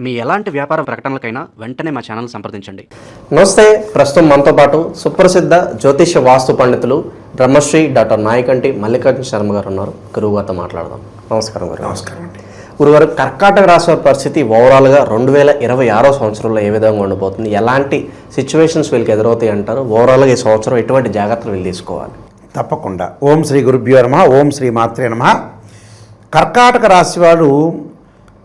మీ ఎలాంటి వ్యాపార ప్రకటనలకైనా వెంటనే మా ఛానల్ సంప్రదించండి. నమస్తే. ప్రస్తుతం మనతో పాటు సుప్రసిద్ధ జ్యోతిష వాస్తు పండితులు బ్రహ్మశ్రీ డాక్టర్ నాయకంటి మల్లికార్జున శర్మ గారు ఉన్నారు. గురువు గారితో మాట్లాడదాం. నమస్కారం గారు. నమస్కారం అండి. గురుగారు, కర్కాటక రాశి వారి పరిస్థితి ఓవరాల్గా 2026 సంవత్సరంలో ఏ విధంగా ఉండబోతుంది? ఎలాంటి సిచ్యువేషన్స్ వీళ్ళకి ఎదురవుతాయి అంటారు? ఓవరాల్గా ఈ సంవత్సరం ఎటువంటి జాగ్రత్తలు వీళ్ళు తీసుకోవాలి? తప్పకుండా. ఓం శ్రీ గురుభ్యో నమః. ఓం శ్రీ మాత్రే నమః. కర్కాటక రాశి వారు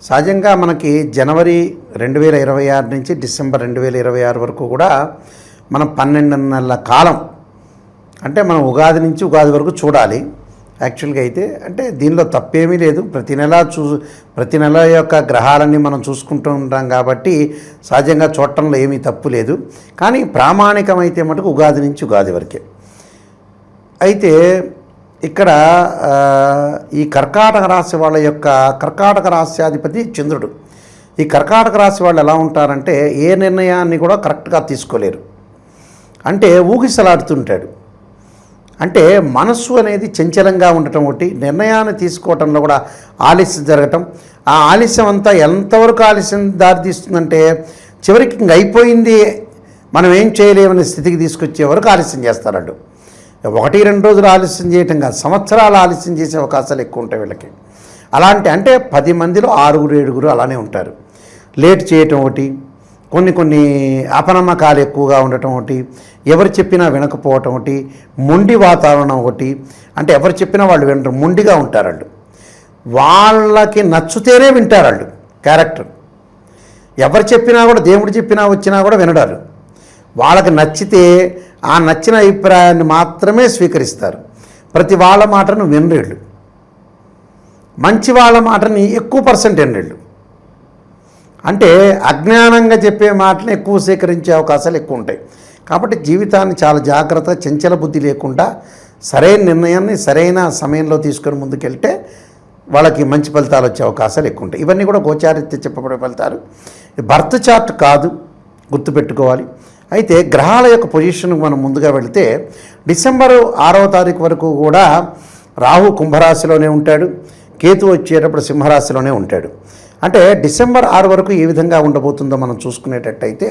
సహజంగా మనకి జనవరి 2026 నుంచి డిసెంబర్ 2026 వరకు కూడా మనం 12 నెలల కాలం, అంటే మనం ఉగాది నుంచి ఉగాది వరకు చూడాలి. యాక్చువల్గా అయితే అంటే దీనిలో తప్పేమీ లేదు. ప్రతి నెల యొక్క గ్రహాలన్నీ మనం చూసుకుంటూ ఉంటాం కాబట్టి సహజంగా చూడటంలో ఏమీ తప్పు లేదు. కానీ ప్రామాణికమైతే మటుకు ఉగాది నుంచి ఉగాది వరకే. అయితే ఇక్కడ ఈ కర్కాటక రాశి వాళ్ళ యొక్క కర్కాటక రాశ్యాధిపతి చంద్రుడు. ఈ కర్కాటక రాశి వాళ్ళు ఎలా ఉంటారంటే ఏ నిర్ణయాన్ని కూడా కరెక్ట్గా తీసుకోలేరు. అంటే ఊగిసలాడుతుంటాడు. అంటే మనస్సు అనేది చంచలంగా ఉండటం ఒకటి, నిర్ణయాన్ని తీసుకోవటంలో కూడా ఆలస్యం జరగటం. ఆ ఆలస్యం అంతా ఎంతవరకు ఆలస్యం దారితీస్తుందంటే చివరికి ఇంక అయిపోయింది, మనం ఏం చేయలేమనే స్థితికి తీసుకొచ్చే వరకు ఆలస్యం చేస్తారండు. 1-2 రోజులు ఆలస్యం చేయటం కాదు, సంవత్సరాలు ఆలస్యం చేసే అవకాశాలు ఎక్కువ ఉంటాయి వీళ్ళకి. అలాంటి అంటే 10 మందిలో 6-7 అలానే ఉంటారు. లేట్ చేయటం ఒకటి, కొన్ని అపనమ్మకాలు ఎక్కువగా ఉండటం ఒకటి, ఎవరు చెప్పినా వినకపోవటం ఒకటి, మొండి వాతావరణం ఒకటి. అంటే ఎవరు చెప్పినా వాళ్ళు వినరు, మొండిగా ఉంటారు. వాళ్ళకి నచ్చితేనే వింటారు క్యారెక్టర్. ఎవరు చెప్పినా కూడా, దేవుడు చెప్పినా వచ్చినా కూడా వినడారు. వాళ్ళకి నచ్చితే ఆ నచ్చిన అభిప్రాయాన్ని మాత్రమే స్వీకరిస్తారు. ప్రతి వాళ్ళ మాటను వినరేళ్ళు. మంచి వాళ్ళ మాటని ఎక్కువ పర్సెంట్ వినరేళ్ళు. అంటే అజ్ఞానంగా చెప్పే మాటలు ఎక్కువ స్వీకరించే అవకాశాలు ఎక్కువ ఉంటాయి. కాబట్టి జీవితాన్ని చాలా జాగ్రత్తగా, చంచల బుద్ధి లేకుండా సరైన నిర్ణయాన్ని సరైన సమయంలో తీసుకొని ముందుకెళ్తే వాళ్ళకి మంచి ఫలితాలు వచ్చే అవకాశాలు ఎక్కువ ఉంటాయి. ఇవన్నీ కూడా గోచారిత్య చెప్పబడే ఫలితాలు. బర్త్ చార్ట్ కాదు, గుర్తుపెట్టుకోవాలి. అయితే గ్రహాల యొక్క పొజిషన్కి మనం ముందుగా వెళితే డిసెంబర్ 6వ తారీఖు వరకు కూడా రాహు కుంభరాశిలోనే ఉంటాడు, కేతు వచ్చేటప్పుడు సింహరాశిలోనే ఉంటాడు. అంటే డిసెంబర్ 6 వరకు ఏ విధంగా ఉండబోతుందో మనం చూసుకునేటట్టయితే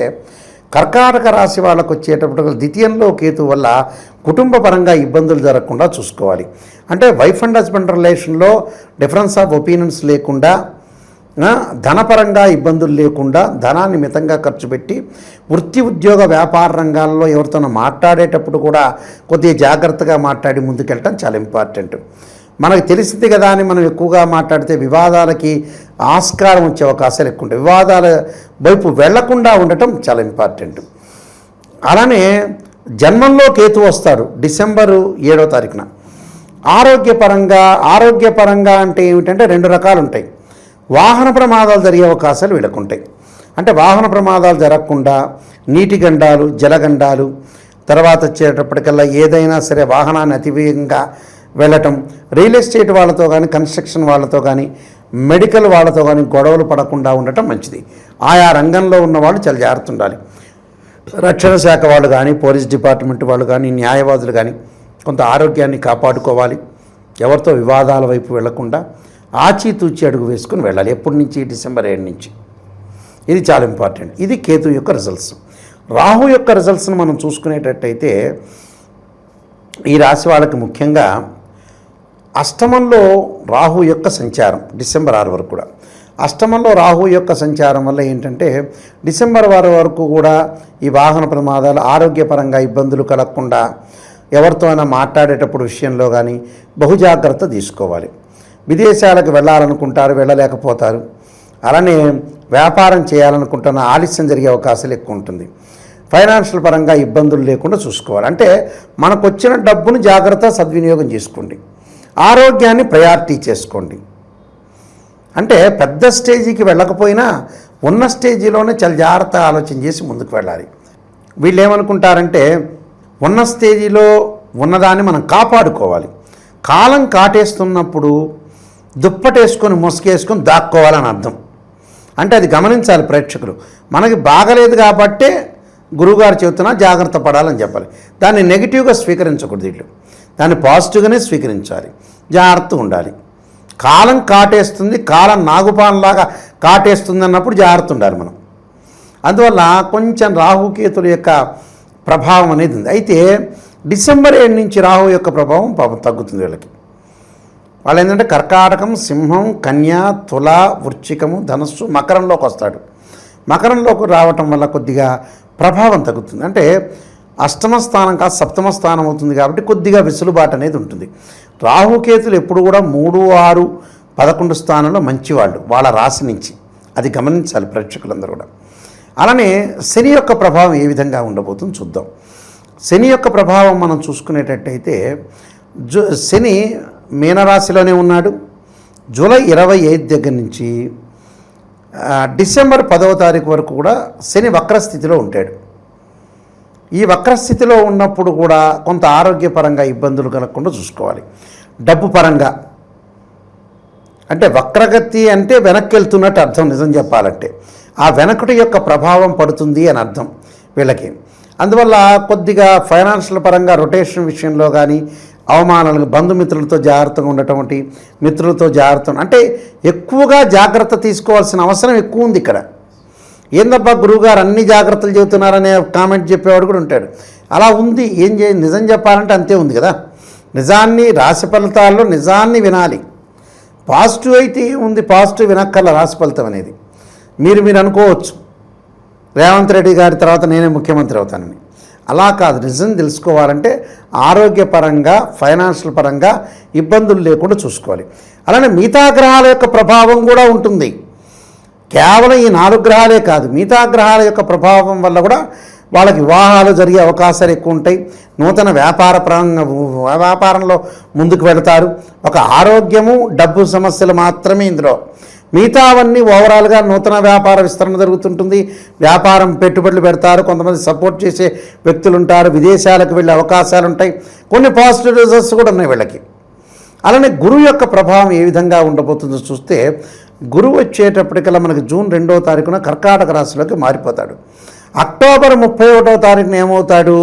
కర్కాటక రాశి వాళ్ళకు వచ్చేటప్పుడు ద్వితీయంలో కేతు వల్ల కుటుంబ పరంగా ఇబ్బందులు జరగకుండా చూసుకోవాలి. అంటే వైఫ్ అండ్ హస్బెండ్ రిలేషన్లో డిఫరెన్స్ ఆఫ్ ఒపీనియన్స్ లేకుండా, ధనపరంగా ఇబ్బందులు లేకుండా, ధనాన్ని మితంగా ఖర్చు పెట్టి, వృత్తి ఉద్యోగ వ్యాపార రంగాల్లో ఎవరితోనో మాట్లాడేటప్పుడు కూడా కొద్దిగా జాగ్రత్తగా మాట్లాడి ముందుకెళ్ళటం చాలా ఇంపార్టెంట్. మనకు తెలిసింది కదా అని మనం ఎక్కువగా మాట్లాడితే వివాదాలకి ఆస్కారం వచ్చే అవకాశాలు ఎక్కువ ఉంటాయి. వివాదాల వైపు వెళ్లకుండా ఉండటం చాలా ఇంపార్టెంట్. అలానే జన్మంలో కేతు వస్తాడు డిసెంబరు 7వ తారీఖున. ఆరోగ్యపరంగా అంటే ఏమిటంటే 2 రకాలు ఉంటాయి. వాహన ప్రమాదాలు జరిగే అవకాశాలు వీళ్ళకుంటాయి. అంటే వాహన ప్రమాదాలు జరగకుండా నీటి గండాలు, జలగండాలు, తర్వాత వచ్చేటప్పటికల్లా ఏదైనా సరే వాహనాన్ని అతివేగంగా వెళ్ళటం, రియల్ ఎస్టేట్ వాళ్ళతో కానీ, కన్స్ట్రక్షన్ వాళ్ళతో కానీ, మెడికల్ వాళ్ళతో కానీ గొడవలు పడకుండా ఉండటం మంచిది. ఆయా రంగంలో ఉన్న వాళ్ళు చాలా జాగ్రత్త ఉండాలి. రక్షణ శాఖ వాళ్ళు కానీ, పోలీస్ డిపార్ట్మెంట్ వాళ్ళు కానీ, న్యాయవాదులు కానీ కొంత ఆరోగ్యాన్ని కాపాడుకోవాలి. ఎవరితో వివాదాల వైపు వెళ్లకుండా ఆచితూచి అడుగు వేసుకుని వెళ్ళాలి. ఎప్పటి నుంచి? డిసెంబర్ 7 నుంచి. ఇది చాలా ఇంపార్టెంట్. ఇది కేతు యొక్క రిజల్ట్స్. రాహు యొక్క రిజల్ట్స్ని మనం చూసుకునేటట్టయితే ఈ రాశి వాళ్ళకి ముఖ్యంగా అష్టమంలో రాహు యొక్క సంచారం డిసెంబర్ 6 వరకు కూడా. అష్టమంలో రాహు యొక్క సంచారం వల్ల ఏంటంటే డిసెంబర్ 6 వరకు కూడా ఈ వాహన ప్రమాదాలు, ఆరోగ్యపరంగా ఇబ్బందులు కలగకుండా ఎవరితో అయినా మాట్లాడేటప్పుడు విషయంలో కానీ బహుజాగ్రత్త తీసుకోవాలి. విదేశాలకు వెళ్ళాలనుకుంటారు, వెళ్ళలేకపోతారు. అలానే వ్యాపారం చేయాలనుకుంటున్న ఆలస్యం జరిగే అవకాశాలు ఎక్కువ ఉంటుంది. ఫైనాన్షియల్ పరంగా ఇబ్బందులు లేకుండా చూసుకోవాలి. అంటే మనకు వచ్చిన డబ్బును జాగ్రత్త సద్వినియోగం చేసుకోండి. ఆరోగ్యాన్ని ప్రయారిటీ చేసుకోండి. అంటే పెద్ద స్టేజీకి వెళ్ళకపోయినా ఉన్న స్టేజీలోనే చాలా జాగ్రత్తగా ఆలోచన చేసి ముందుకు వెళ్ళాలి. వీళ్ళు ఏమనుకుంటారంటే ఉన్న స్టేజీలో ఉన్నదాన్ని మనం కాపాడుకోవాలి. కాలం కాటేస్తున్నప్పుడు దుప్పటేసుకొని ముసుగేసుకొని దాక్కోవాలని అర్థం. అంటే అది గమనించాలి ప్రేక్షకులు. మనకి బాగలేదు కాబట్టే గురువుగారు చెబుతున్నా జాగ్రత్త పడాలని చెప్పాలి. దాన్ని నెగిటివ్గా స్వీకరించకూడదు. వీళ్ళు దాన్ని పాజిటివ్గానే స్వీకరించాలి. జాగ్రత్తగా ఉండాలి. కాలం కాటేస్తుంది, కాలం నాగుపాన్లాగా కాటేస్తుంది అన్నప్పుడు జాగ్రత్త ఉండాలి మనం. అందువల్ల కొంచెం రాహుకేతుల యొక్క ప్రభావం అనేది ఉంది. అయితే డిసెంబర్ 7 నుంచి రాహు యొక్క ప్రభావం పాపం తగ్గుతుంది వీళ్ళకి. వాళ్ళు ఏంటంటే కర్కాటకం, సింహం, కన్య, తుల, వృశ్చికము, ధనస్సు, మకరంలోకి వస్తాడు. మకరంలోకి రావటం వల్ల కొద్దిగా ప్రభావం తగ్గుతుంది. అంటే అష్టమ స్థానం కాదు సప్తమ స్థానం అవుతుంది కాబట్టి కొద్దిగా వెసులుబాటు అనేది ఉంటుంది. రాహుకేతులు ఎప్పుడు కూడా 3, 6, 11 స్థానంలో మంచివాళ్ళు వాళ్ళ రాశి నుంచి, అది గమనించాలి ప్రేక్షకులందరూ కూడా. అలానే శని యొక్క ప్రభావం ఏ విధంగా ఉండబోతుందో చూద్దాం. శని యొక్క ప్రభావం మనం చూసుకునేటట్టయితే శని మీనరాశిలోనే ఉన్నాడు. జూలై 25 దగ్గర నుంచి డిసెంబర్ 10వ తారీఖు వరకు కూడా శని వక్రస్థితిలో ఉంటాడు. ఈ వక్రస్థితిలో ఉన్నప్పుడు కూడా కొంత ఆరోగ్యపరంగా ఇబ్బందులు కలగకుండా చూసుకోవాలి. డబ్బు పరంగా అంటే వక్రగతి అంటే వెనక్కి వెళ్తున్నట్టు అర్థం. నిజం చెప్పాలంటే ఆ వెనకటి యొక్క ప్రభావం పడుతుంది అని అర్థం వీళ్ళకి. అందువల్ల కొద్దిగా ఫైనాన్షియల్ పరంగా రొటేషన్ విషయంలో కానీ అవమానాలు, బంధుమిత్రులతో జాగ్రత్తగా ఉండటం, మిత్రులతో జాగ్రత్త అంటే ఎక్కువగా జాగ్రత్త తీసుకోవాల్సిన అవసరం ఎక్కువ ఉంది ఇక్కడ. ఏందబ్బా గురువుగారు అన్ని జాగ్రత్తలు చెబుతున్నారనే కామెంట్ చెప్పేవాడు కూడా ఉంటాడు. అలా ఉంది. నిజం చెప్పాలంటే అంతే ఉంది కదా. నిజాన్ని, రాశి ఫలితాల్లో నిజాన్ని వినాలి. పాజిటివ్ అయితే ఉంది, పాజిటివ్ వినక్కర్ల రాశి ఫలితం అనేది. మీరు అనుకోవచ్చు రేవంత్ రెడ్డి గారి తర్వాత నేనే ముఖ్యమంత్రి అవుతానని. అలా కాదు. నిజం తెలుసుకోవాలంటే ఆరోగ్యపరంగా, ఫైనాన్షియల్ పరంగా ఇబ్బందులు లేకుండా చూసుకోవాలి. అలానే మిగతా గ్రహాల యొక్క ప్రభావం కూడా ఉంటుంది. కేవలం ఈ 4 గ్రహాలే కాదు, మిగతా గ్రహాల యొక్క ప్రభావం వల్ల కూడా వాళ్ళకి వివాహాలు జరిగే అవకాశాలు ఎక్కువ ఉంటాయి. నూతన వ్యాపారంలో ముందుకు వెళతారు. ఒక ఆరోగ్యము, డబ్బు సమస్యలు మాత్రమే ఇందులో. మిగతావన్నీ ఓవరాల్గా నూతన వ్యాపార విస్తరణ జరుగుతుంటుంది. వ్యాపారం పెట్టుబడులు పెడతారు. కొంతమంది సపోర్ట్ చేసే వ్యక్తులు ఉంటారు. విదేశాలకు వెళ్ళే అవకాశాలు ఉంటాయి. కొన్ని పాజిటివ్ రిజల్ట్స్ కూడా ఉన్నాయి వీళ్ళకి. అలానే గురువు యొక్క ప్రభావం ఏ విధంగా ఉండబోతుందో చూస్తే, గురువు వచ్చేటప్పటికల్లా మనకి జూన్ 2వ తారీఖున కర్కాటక రాశిలోకి మారిపోతాడు. అక్టోబర్ 31వ తారీఖున ఏమవుతాడు,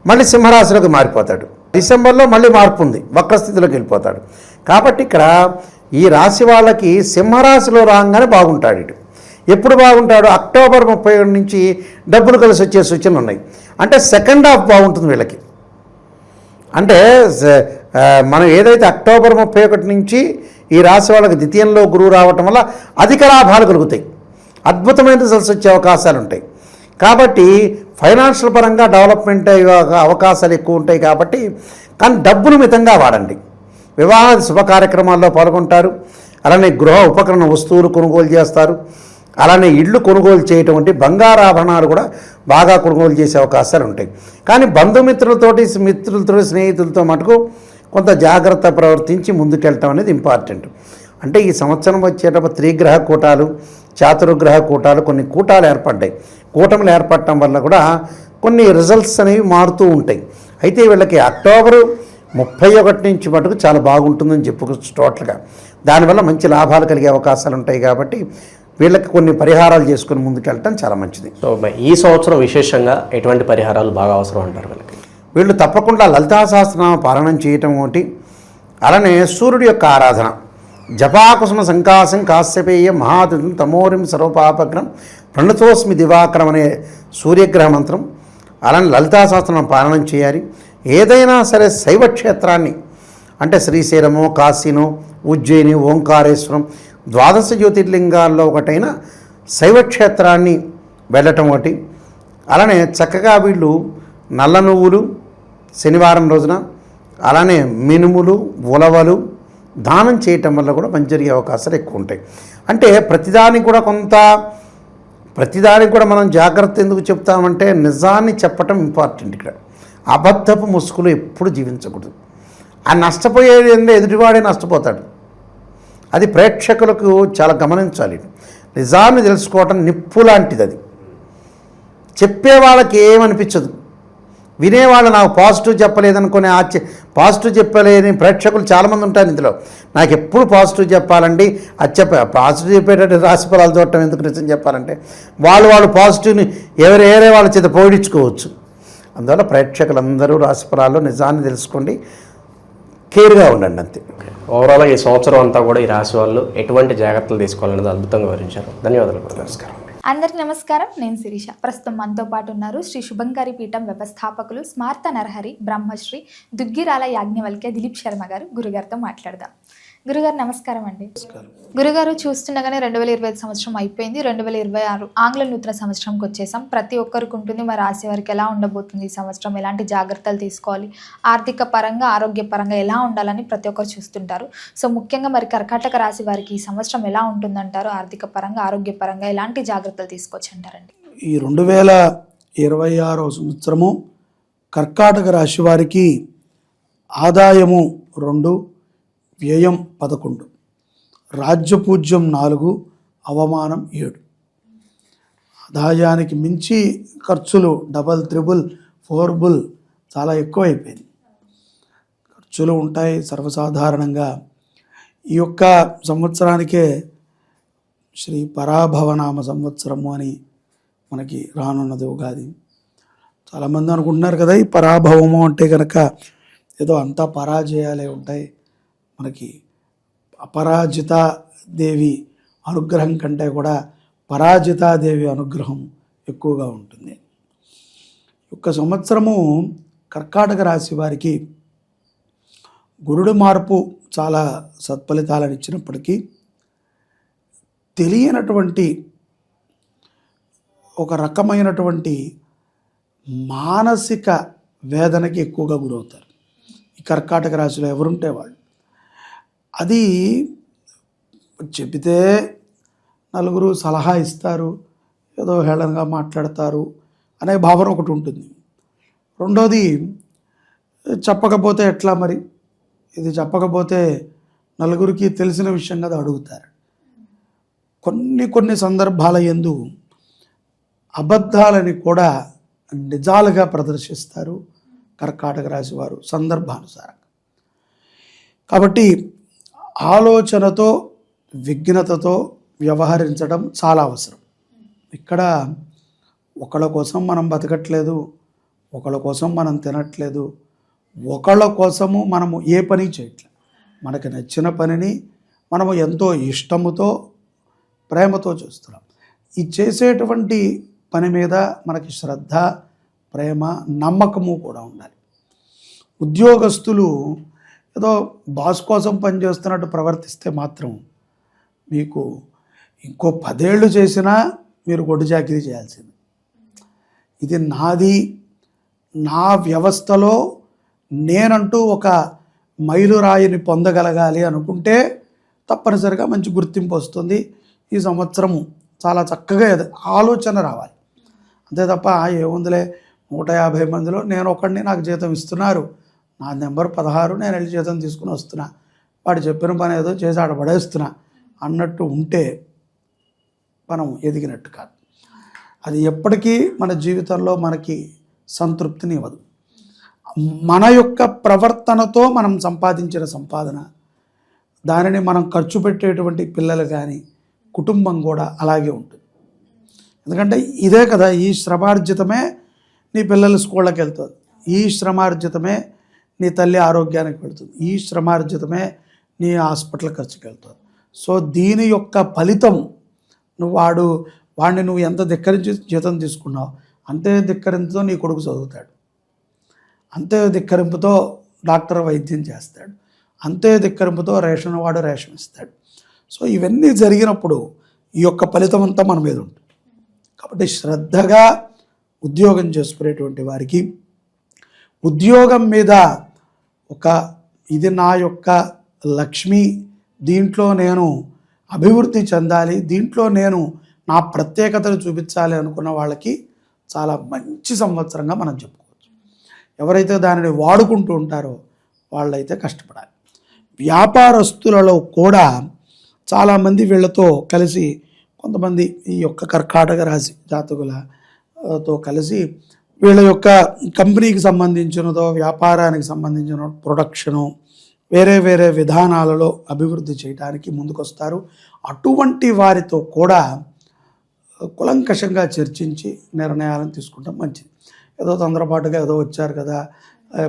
మళ్ళీ సింహరాశిలోకి మారిపోతాడు. డిసెంబర్లో మళ్ళీ మార్పు ఉంది, వక్రస్థితిలోకి వెళ్ళిపోతాడు. కాబట్టి ఇక్కడ ఈ రాశి వాళ్ళకి సింహరాశిలో రాగానే బాగుంటాడు. ఇటు ఎప్పుడు బాగుంటాడు, అక్టోబర్ 31 నుంచి డబ్బులు కలిసి వచ్చే సూచనలు ఉన్నాయి. అంటే సెకండ్ హాఫ్ బాగుంటుంది వీళ్ళకి. అంటే మనం ఏదైతే అక్టోబర్ 31 నుంచి ఈ రాశి వాళ్ళకి ద్వితీయంలో గురువు రావటం వల్ల అధిక లాభాలు కలుగుతాయి, అద్భుతమైన రిజల్ట్స్ వచ్చే అవకాశాలు ఉంటాయి. కాబట్టి ఫైనాన్షియల్ పరంగా డెవలప్మెంట్ అయ్యే అవకాశాలు ఎక్కువ ఉంటాయి. కాబట్టి కానీ డబ్బులు మితంగా వాడండి. వివాహ శుభ కార్యక్రమాల్లో పాల్గొంటారు. అలానే గృహ ఉపకరణ వస్తువులు కొనుగోలు చేస్తారు. అలానే ఇళ్ళు కొనుగోలు చేయటం వంటి బంగారాభరణాలు కూడా బాగా కొనుగోలు చేసే అవకాశాలు ఉంటాయి. కానీ బంధుమిత్రులతోటి, స్నేహితులతో మటుకు కొంత జాగ్రత్త ప్రవర్తించి ముందుకెళ్ళటం అనేది ఇంపార్టెంట్. అంటే ఈ సంవత్సరం వచ్చేటప్పుడు త్రిగ్రహ కూటాలు, చాతుర్గ్రహ కూటాలు, కొన్ని కూటాలు ఏర్పడ్డాయి. కూటములు ఏర్పడటం వల్ల కూడా కొన్ని రిజల్ట్స్ అనేవి మారుతూ ఉంటాయి. అయితే వీళ్ళకి అక్టోబరు 31 నుంచి మటుకు చాలా బాగుంటుందని చెప్పుకోవచ్చు టోటల్గా. దానివల్ల మంచి లాభాలు కలిగే అవకాశాలు ఉంటాయి. కాబట్టి వీళ్ళకి కొన్ని పరిహారాలు చేసుకుని ముందుకెళ్ళటం చాలా మంచిది. సో ఈ సంవత్సరం విశేషంగా ఎటువంటి పరిహారాలు బాగా అవసరం అంటారు వీళ్ళకి? వీళ్ళు తప్పకుండా లలితా సహస్రనామ పారాయణం చేయటం ఒకటి. అలానే సూర్యుడి యొక్క ఆరాధన, జపాకుసుమ సంకాసం కాశ్యపేయ మహాదుతం తమోరిం సర్వపాపగ్రం ప్రణతోస్మి దివాకరం అనే సూర్యగ్రహ మంత్రం. అలానే లలితా సహస్రనామ పారాయణం చేయాలి. ఏదైనా సరే శైవ క్షేత్రాన్ని అంటే శ్రీశైలమో, కాశీనో, ఉజ్జయిని, ఓంకారేశ్వరం, 12 జ్యోతిర్లింగాల్లో ఒకటైన శైవక్షేత్రాన్ని వెళ్ళటం ఒకటి. అలానే చక్కగా వీళ్ళు నల్ల నువ్వులు శనివారం రోజున, అలానే మినుములు, ఉలవలు దానం చేయటం వల్ల కూడా మంచి జరిగే అవకాశాలు ఎక్కువ ఉంటాయి. అంటే ప్రతిదానికి కూడా మనం జాగ్రత్త ఎందుకు చెప్తామంటే నిజాన్ని చెప్పటం ఇంపార్టెంట్. ఇక్కడ అబద్ధపు ముసుగులు ఎప్పుడు జీవించకూడదు. ఆ నష్టపోయేది అంటే ఎదుటివాడే నష్టపోతాడు. అది ప్రేక్షకులకు చాలా గమనించాలి. నిజాన్ని తెలుసుకోవటం నిప్పు లాంటిది. అది చెప్పే వాళ్ళకి ఏమనిపించదు. వినేవాళ్ళు నాకు పాజిటివ్ చెప్పలేదనుకునే పాజిటివ్ చెప్పలేని ప్రేక్షకులు చాలామంది ఉంటారు ఇందులో. నాకు ఎప్పుడు పాజిటివ్ చెప్పాలండి, అది పాజిటివ్ చెప్పేటట్టు రాశి ఫలాలు చూడటం ఎందుకు, నిజం చెప్పాలంటే వాళ్ళు పాజిటివ్ని వేరే వాళ్ళ చేత పోయించుకోవచ్చు. అందువల్ల ప్రేక్షకులందరూ రాశి ఫలాల్లో నిజాన్ని తెలుసుకోండి. కేర్గా ఉండండి అంతే. ఓవరాల్గా ఈ సంవత్సరం అంతా కూడా ఈ రాశి వాళ్ళు ఎటువంటి జాగ్రత్తలు తీసుకోవాలనేది అద్భుతంగా వివరించారు. ధన్యవాదాలు. నమస్కారం. అందరికీ నమస్కారం. నేను శిరీష. ప్రస్తుతం మనతో పాటు ఉన్నారు శ్రీ శుభంకరి పీఠం వ్యవస్థాపకులు స్మార్త నరహరి బ్రహ్మశ్రీ దుగ్గిరాల యాజ్ఞవల్క్య దిలీప్ శర్మ గారు. గురుగారితో మాట్లాడదాం. గురుగారు నమస్కారం అండి. గురుగారు, చూస్తుండగానే 2025 సంవత్సరం అయిపోయింది. 2026 ఆంగ్ల నూతన సంవత్సరంకి వచ్చేసాం. ప్రతి ఒక్కరికి ఉంటుంది, మరి రాశి వారికి ఎలా ఉండబోతుంది ఈ సంవత్సరం, ఎలాంటి జాగ్రత్తలు తీసుకోవాలి, ఆర్థిక పరంగా ఆరోగ్యపరంగా ఎలా ఉండాలని ప్రతి ఒక్కరు చూస్తుంటారు. సో ముఖ్యంగా మరి కర్కాటక రాశి వారికి ఈ సంవత్సరం ఎలా ఉంటుందంటారు? ఆర్థిక పరంగా ఆరోగ్యపరంగా ఎలాంటి జాగ్రత్తలు తీసుకోవచ్చు అంటారండి? ఈ 2026 సంవత్సరము కర్కాటక రాశి వారికి ఆదాయము 2, వ్యయం 11, రాజ్యపూజ్యం 4, అవమానం 7. ఆదాయానికి మించి ఖర్చులు డబల్, త్రిబుల్, ఫోర్బుల్ చాలా ఎక్కువైపోయింది. ఖర్చులు ఉంటాయి సర్వసాధారణంగా. ఈ యొక్క సంవత్సరానికే శ్రీ పరాభవనామ సంవత్సరము అని మనకి రానున్నది ఉగాది. చాలామంది అనుకుంటున్నారు కదా, ఈ పరాభవము అంటే కనుక ఏదో అంతా పరాజయాలే ఉంటాయి. మనకి అపరాజితాదేవి అనుగ్రహం కంటే కూడా పరాజితాదేవి అనుగ్రహం ఎక్కువగా ఉంటుంది. ఒక్క సంవత్సరము కర్కాటక రాశి వారికి గురుడు మార్పు చాలా సత్ఫలితాలను ఇచ్చినప్పటికీ తెలియనటువంటి ఒక రకమైనటువంటి మానసిక వేదనకి ఎక్కువగా గురవుతారు ఈ కర్కాటక రాశిలో ఎవరుంటే వాళ్ళు. అది చెబితే నలుగురు సలహా ఇస్తారు, ఏదో హేళనగా మాట్లాడతారు అనే భావన ఒకటి ఉంటుంది. రెండోది, చెప్పకపోతే ఎట్లా మరి, ఇది చెప్పకపోతే నలుగురికి తెలిసిన విషయం కదా అడుగుతారు. కొన్ని సందర్భాల యందు అబద్ధాలని కూడా నిజాలుగా ప్రదర్శిస్తారు కర్కాటక రాశి వారు సందర్భానుసారంగా. కాబట్టి ఆలోచనతో విఘ్నతతో వ్యవహరించడం చాలా అవసరం. ఇక్కడ ఒకళ్ళ కోసం మనం బతకట్లేదు, ఒకళ్ళ కోసం మనం తినట్లేదు, ఒకళ్ళ కోసము మనము ఏ పని చేయట్లేదు. మనకి నచ్చిన పనిని మనము ఎంతో ఇష్టముతో ప్రేమతో చేస్తున్నాం. ఈ చేసేటువంటి పని మీద మనకి శ్రద్ధ, ప్రేమ, నమ్మకము కూడా ఉండాలి. ఉద్యోగస్తులు ఏదో బాస్ కోసం పనిచేస్తున్నట్టు ప్రవర్తిస్తే మాత్రం మీకు ఇంకో 10 ఏళ్ళు చేసినా మీరు గొడ్డు చాకిరీ చేయాల్సింది. ఇది నాది, నా వ్యవస్థలో నేనంటూ ఒక మైలురాయిని పొందగలగాలి అనుకుంటే తప్పనిసరిగా మంచి గుర్తింపు వస్తుంది. ఈ సంవత్సరము చాలా చక్కగా ఆలోచన రావాలి. అంతే తప్ప ఏముందిలే 150 మందిలో నేను ఒకడిని, నాకు జీతం ఇస్తున్నారు, నా నెంబర్ 16, నేను వెళ్ళి జీతం తీసుకుని వస్తున్నా, వాడు చెప్పిన పని ఏదో చేసి ఆడ పడేస్తున్నా అన్నట్టు ఉంటే మనం ఎదిగినట్టు కాదు. అది ఎప్పటికీ మన జీవితంలో మనకి సంతృప్తిని ఇవ్వదు. మన యొక్క ప్రవర్తనతో మనం సంపాదించిన సంపాదన, దానిని మనం ఖర్చు పెట్టేటువంటి పిల్లలు కానీ కుటుంబం కూడా అలాగే ఉంటుంది. ఎందుకంటే ఇదే కదా, ఈ శ్రమార్జితమే నీ పిల్లల స్కూళ్ళకి వెళ్తుంది, ఈ శ్రమార్జితమే నీ తల్లి ఆరోగ్యానికి వెళ్తుంది, ఈ శ్రమార్జితమే నీ హాస్పిటల్ ఖర్చుకి వెళ్తుంది. సో దీని యొక్క ఫలితం వాడిని నువ్వు ఎంత ధిక్కరించి జీతం తీసుకున్నావు, అంతే ధిక్కరింపుతో నీ కొడుకు చదువుతాడు, అంతే ధిక్కరింపుతో డాక్టర్ వైద్యం చేస్తాడు, అంతే ధిక్కరింపుతో రేషన్ వాడు రేషన్ ఇస్తాడు. సో ఇవన్నీ జరిగినప్పుడు ఈ యొక్క ఫలితం అంతా మన మీద ఉంటుంది. కాబట్టి శ్రద్ధగా ఉద్యోగం చేసుకునేటువంటి వారికి ఉద్యోగం మీద ఇది నా యొక్క లక్ష్మి, దీంట్లో నేను అభివృద్ధి చెందాలి, దీంట్లో నేను నా ప్రత్యేకతను చూపించాలి అనుకున్న వాళ్ళకి చాలా మంచి సంవత్సరంగా మనం చెప్పుకోవచ్చు. ఎవరైతే దానిని వాడుకుంటూ ఉంటారో వాళ్ళైతే కష్టపడాలి. వ్యాపారస్తులలో కూడా చాలామంది వీళ్ళతో కలిసి, కొంతమంది ఈ యొక్క కర్కాటక రాశి జాతకులతో కలిసి వీళ్ళ యొక్క కంపెనీకి సంబంధించినదో వ్యాపారానికి సంబంధించిన ప్రొడక్షను వేరే వేరే విధానాలలో అభివృద్ధి చేయడానికి ముందుకొస్తారు. అటువంటి వారితో కూడా కులంకషంగా చర్చించి నిర్ణయాలను తీసుకుంటాం మంచిది. ఏదో తొందరపాటుగా ఏదో వచ్చారు కదా,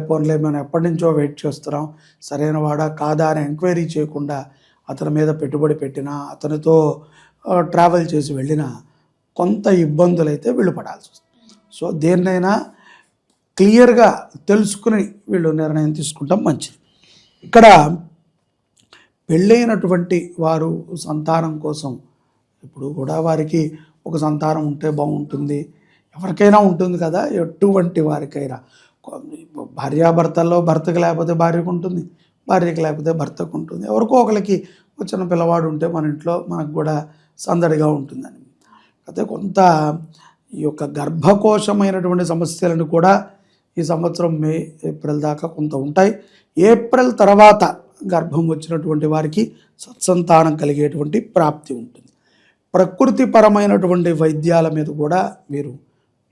పోన్లే మనం ఎప్పటి నుంచో వెయిట్ చేస్తున్నాం, సరైన వాడా కాదా అని ఎంక్వైరీ చేయకుండా అతని మీద పెట్టుబడి పెట్టినా, అతనితో ట్రావెల్ చేసి వెళ్ళినా కొంత ఇబ్బందులు అయితే వీళ్ళు పడాల్సి వస్తుంది. సో దేన్నైనా క్లియర్గా తెలుసుకుని వీళ్ళు నిర్ణయం తీసుకుంటాం మంచిది. ఇక్కడ పెళ్ళైనటువంటి వారు సంతానం కోసం ఇప్పుడు కూడా వారికి ఒక సంతానం ఉంటే బాగుంటుంది, ఎవరికైనా ఉంటుంది కదా, ఎటువంటి వారికైనా. భార్యాభర్తల్లో భర్తకు లేకపోతే భార్యకు ఉంటుంది, భార్యకు లేకపోతే భర్తకు ఉంటుంది, ఎవరికో ఒకరికి వచ్చిన పిల్లవాడు ఉంటే మన ఇంట్లో మనకు కూడా సందడిగా ఉంటుందని. అయితే కొంత ఈ యొక్క గర్భకోశమైనటువంటి సమస్యలను కూడా ఈ సంవత్సరం మే ఏప్రిల్ దాకా కొంత ఉంటాయి. ఏప్రిల్ తర్వాత గర్భం వచ్చినటువంటి వారికి సత్సంతానం కలిగేటువంటి ప్రాప్తి ఉంటుంది. ప్రకృతిపరమైనటువంటి వైద్యాల మీద కూడా మీరు